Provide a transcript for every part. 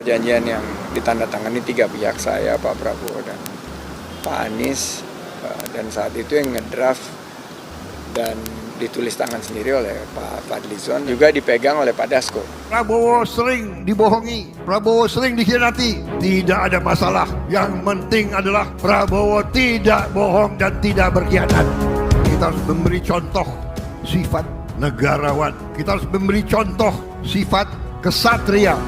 Janjian yang ditandatangani 3 pihak, saya, Pak Prabowo, dan Pak Anies, dan saat itu yang ngedraft dan ditulis tangan sendiri oleh Pak Fadlizon, juga dipegang oleh Pak Dasko. Prabowo sering dibohongi, Prabowo sering dikhianati, tidak ada masalah. Yang penting adalah Prabowo tidak bohong dan tidak berkhianat. Kita harus memberi contoh sifat negarawan, kita harus memberi contoh sifat kesatria.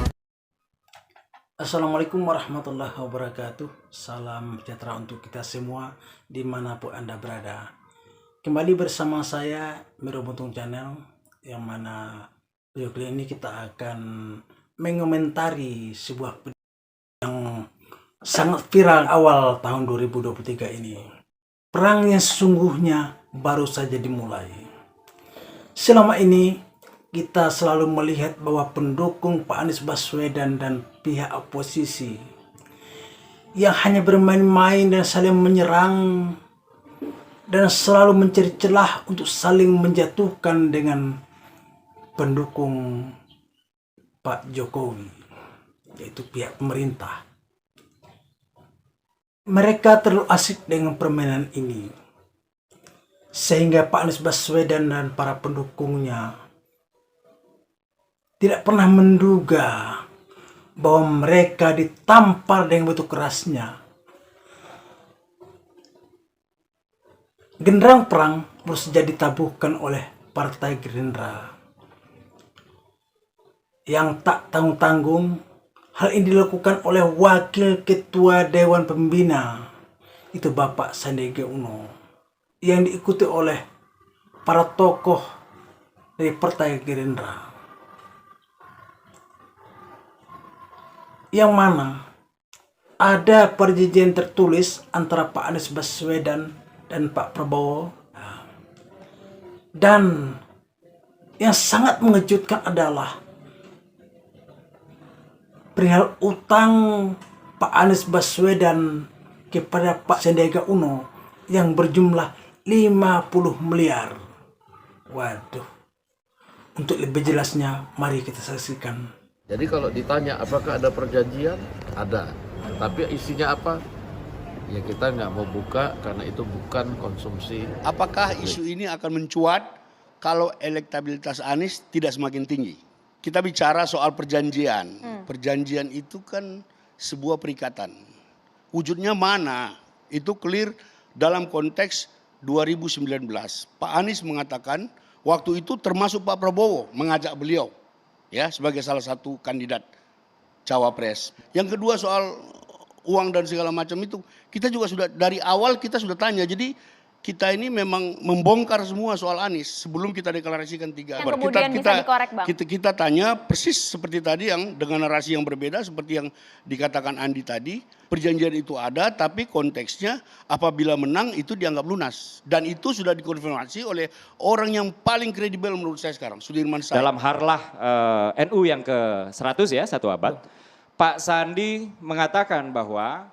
Assalamualaikum warahmatullahi wabarakatuh. Salam sejahtera untuk kita semua dimanapun Anda berada. Kembali bersama saya Miro Buntung Channel, yang mana video kali ini kita akan mengomentari sebuah video yang sangat viral awal tahun 2023 ini. Perang yang sesungguhnya baru saja dimulai. Selama ini kita selalu melihat bahwa pendukung Pak Anies Baswedan dan pihak oposisi yang hanya bermain-main dan saling menyerang dan selalu mencari celah untuk saling menjatuhkan dengan pendukung Pak Jokowi, yaitu pihak pemerintah. Mereka terlalu asik dengan permainan ini, sehingga Pak Anies Baswedan dan para pendukungnya tidak pernah menduga bahwa mereka ditampar dengan begitu kerasnya. Genderang perang baru saja ditabuhkan oleh Partai Gerindra yang tak tanggung-tanggung. Hal ini dilakukan oleh Wakil Ketua Dewan Pembina, itu Bapak Sandiaga Uno, yang diikuti oleh para tokoh dari Partai Gerindra, yang mana ada perjanjian tertulis antara Pak Anies Baswedan dan Pak Prabowo. Dan yang sangat mengejutkan adalah perihal utang Pak Anies Baswedan kepada Pak Sandiaga Uno yang berjumlah 50 miliar. Waduh. Untuk lebih jelasnya, mari kita saksikan. Jadi kalau ditanya apakah ada perjanjian, ada. Tapi isinya apa? Ya kita nggak mau buka karena itu bukan konsumsi. Apakah isu ini akan mencuat kalau elektabilitas Anies tidak semakin tinggi? Kita bicara soal perjanjian. Perjanjian itu kan sebuah perikatan. Wujudnya mana? Itu clear dalam konteks 2019. Pak Anies mengatakan waktu itu termasuk Pak Prabowo mengajak beliau ya sebagai salah satu kandidat cawapres. Yang kedua soal uang dan segala macam itu, kita juga sudah dari awal kita sudah tanya. Jadi kita ini memang membongkar semua soal Anies sebelum kita deklarasikan 3 yang kemudian bisa dikorek, Bang. Kita tanya persis seperti tadi yang dengan narasi yang berbeda seperti yang dikatakan Andi tadi. Perjanjian itu ada, tapi konteksnya apabila menang itu dianggap lunas. Dan itu sudah dikonfirmasi oleh orang yang paling kredibel menurut saya sekarang, Sudirman Said. Dalam harlah NU yang ke-100 ya, 1 abad, Pak Sandi mengatakan bahwa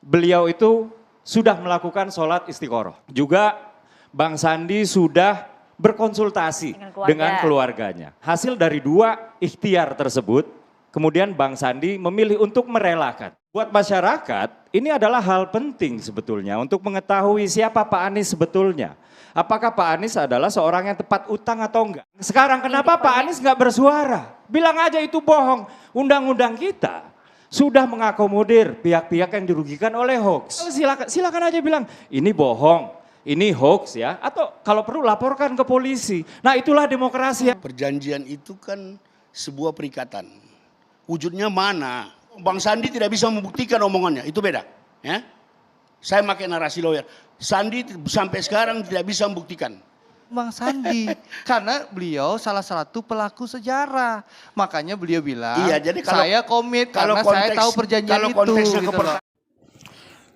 beliau itu sudah melakukan sholat istiqoroh. Juga Bang Sandi sudah berkonsultasi dengan keluarganya. Hasil dari 2 ikhtiar tersebut, kemudian Bang Sandi memilih untuk merelakan. Buat masyarakat, ini adalah hal penting sebetulnya untuk mengetahui siapa Pak Anies sebetulnya. Apakah Pak Anies adalah seorang yang tepat utang atau enggak? Sekarang kenapa Pak Anies enggak bersuara? Bilang aja itu bohong. Undang-undang kita sudah mengakomodir pihak-pihak yang dirugikan oleh hoax. Silakan aja bilang ini bohong, ini hoax ya. Atau kalau perlu laporkan ke polisi. Nah itulah demokrasi. Perjanjian itu kan sebuah perikatan. Wujudnya mana? Bang Sandi tidak bisa membuktikan omongannya, itu beda. Ya? Saya pakai narasi lawyer. Sandi sampai sekarang tidak bisa membuktikan. Bang Sandi, karena beliau salah satu pelaku sejarah. Makanya beliau bilang, iya, jadi saya komit karena saya tahu perjanjian itu. Gitu loh.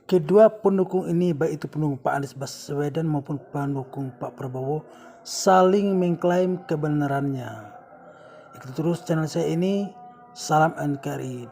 Kedua pendukung ini, baik itu pendukung Pak Anies Baswedan maupun pendukung Pak Prabowo, saling mengklaim kebenarannya. Ikuti terus channel saya ini. Salam NKRI.